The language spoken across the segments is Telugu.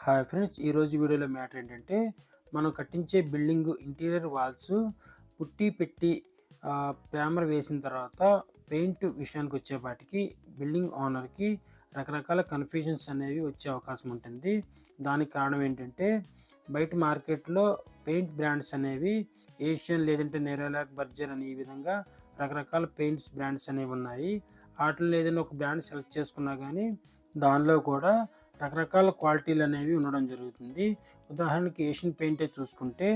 హాయ్ ఫ్రెండ్స్, ఈరోజు వీడియోలో మ్యాటర్ ఏంటంటే మనం కట్టించే బిల్డింగ్ ఇంటీరియర్ వాల్స్ పుట్టి పెట్టి ప్రైమర్ వేసిన తర్వాత పెయింట్ విషయానికి వచ్చేపాటికి బిల్డింగ్ ఓనర్కి రకరకాల కన్ఫ్యూజన్స్ అనేవి వచ్చే అవకాశం ఉంటుంది. దానికి కారణం ఏంటంటే బయట మార్కెట్లో పెయింట్ బ్రాండ్స్ అనేవి ఏషియన్ లేదంటే నెరోలాక్ బర్జర్ అని ఈ విధంగా రకరకాల పెయింట్స్ బ్రాండ్స్ అనేవి ఉన్నాయి. వాటిలో ఏదైనా ఒక బ్రాండ్ సెలెక్ట్ చేసుకున్నా కానీ దానిలో కూడా రకరకాల క్వాలిటీలు అనేవి ఉండడం జరుగుతుంది. ఉదాహరణకి ఏషియన్ పెయింటే చూసుకుంటే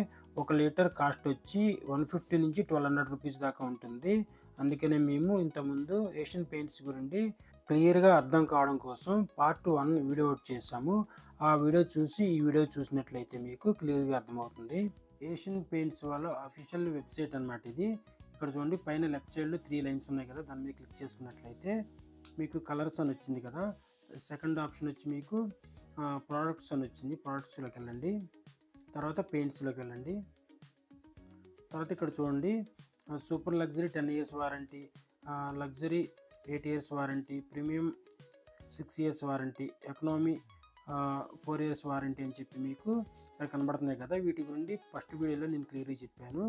1 లీటర్ కాస్ట్ వచ్చి 150 నుంచి 1200 రూపీస్ దాకా ఉంటుంది. అందుకనే మేము ఇంతకుముందు ఏషియన్ పెయింట్స్ గురించి క్లియర్గా అర్థం కావడం కోసం పార్ట్ 1 వీడియో ఒకటి చేసాము. ఆ వీడియో చూసి ఈ వీడియో చూసినట్లయితే మీకు క్లియర్గా అర్థమవుతుంది. ఏషియన్ పెయింట్స్ వాళ్ళ అఫీషియల్ వెబ్సైట్ అనమాట ఇది. ఇక్కడ చూడండి, పైన లెఫ్ట్ సైడ్లో 3 లైన్స్ ఉన్నాయి కదా, దాని మీద క్లిక్ చేసుకున్నట్లయితే మీకు కలర్స్ అని వచ్చింది కదా. సెకండ్ ఆప్షన్ వచ్చి మీకు ప్రోడక్ట్స్ అని వచ్చింది. ప్రోడక్ట్స్లోకి వెళ్ళండి, తర్వాత పెయింట్స్లోకి వెళ్ళండి. తర్వాత ఇక్కడ చూడండి, super luxury 10 years warranty, luxury 8 years warranty, premium 6 years warranty, economy 4 years warranty అని చెప్పి మీకు ఇక్కడ కనబడుతున్నాయి కదా. వీటి గురించి ఫస్ట్ వీడియోలో నేను క్లియర్గా చెప్పాను.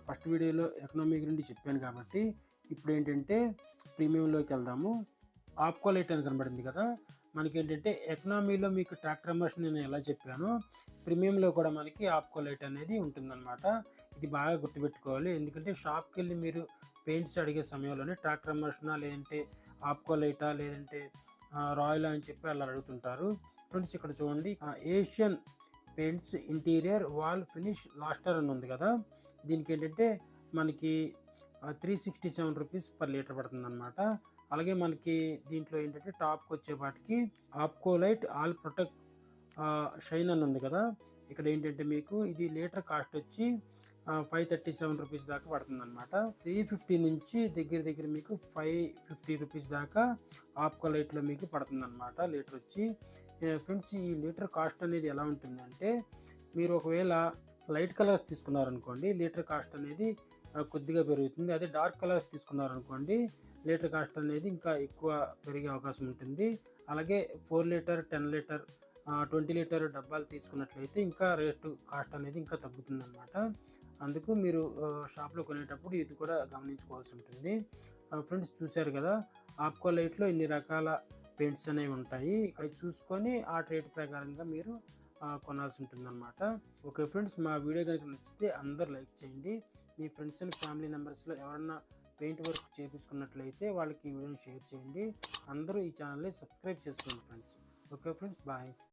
ఫస్ట్ వీడియోలో ఎకనామీ గురించి చెప్పాను కాబట్టి ఇప్పుడు ఏంటంటే ప్రీమియంలోకి వెళ్దాము. ఆప్కో లైట్ అని కనబడింది కదా. మనకి ఏంటంటే ఎకనామీలో మీకు ట్రాక్టర్ ఎమర్షన్ నేను ఎలా చెప్పానో ప్రీమియంలో కూడా మనకి ఆప్కో లైట్ అనేది ఉంటుందన్నమాట. ఇది బాగా గుర్తుపెట్టుకోవాలి, ఎందుకంటే షాప్కి వెళ్ళి మీరు పెయింట్స్ అడిగే సమయంలోనే ట్రాక్టర్ ఎమర్షనా లేదంటే ఆప్కో లైటా లేదంటే రాయలా అని చెప్పి అలా అడుగుతుంటారు. ఫ్రెండ్స్ ఇక్కడ చూడండి, Asian Paints interior wall finish lustre అని ఉంది కదా. దీనికి ఏంటంటే మనకి 367 రూపీస్ పర్ లీటర్ పడుతుంది అనమాట. అలాగే మనకి దీంట్లో ఏంటంటే టాప్కి వచ్చేపాటికి APCO light all protect shine అని ఉంది కదా. ఇక్కడ ఏంటంటే మీకు ఇది లీటర్ కాస్ట్ వచ్చి 537 రూపీస్ దాకా పడుతుంది అనమాట. 350 నుంచి దగ్గర మీకు 550 రూపీస్ దాకా ఆప్కో లైట్లో మీకు పడుతుంది అనమాట లీటర్ వచ్చి. ఫ్రెండ్స్, ఈ లీటర్ కాస్ట్ అనేది ఎలా ఉంటుందంటే మీరు ఒకవేళ లైట్ కలర్స్ తీసుకున్నారనుకోండి లీటర్ కాస్ట్ అనేది కొద్దిగా పెరుగుతుంది. అదే డార్క్ కలర్స్ తీసుకున్నారనుకోండి లీటర్ కాస్ట్ అనేది ఇంకా ఎక్కువ పెరిగే అవకాశం ఉంటుంది. అలాగే 4 లీటర్ 10 లీటర్ 20 లీటర్ డబ్బాలు తీసుకున్నట్లయితే ఇంకా రేటు కాస్ట్ అనేది ఇంకా తగ్గుతుందన్నమాట. అందుకు మీరు షాప్లో కొనేటప్పుడు ఇది కూడా గమనించుకోవాల్సి ఉంటుంది. ఫ్రెండ్స్, చూశారు కదా, ఆప్కో లైట్లో ఇన్ని రకాల పెయింట్స్ అనేవి ఉంటాయి. అవి చూసుకొని ఆ రేట్ ప్రకారంగా మీరు కొనాల్సి ఉంటుందన్నమాట. ఓకే ఫ్రెండ్స్, మా వీడియో కనుక నచ్చితే అందరూ లైక్ చేయండి. మీ ఫ్రెండ్స్ అండ్ ఫ్యామిలీ మెంబర్స్లో ఎవరన్నా పెయింట్ వర్క్ చేయించుకున్నట్లయితే వాళ్ళకి ఈ వీడియోని షేర్ చేయండి. అందరూ ఈ ఛానల్ని సబ్స్క్రైబ్ చేసుకోండి ఫ్రెండ్స్. Okay friends, bye.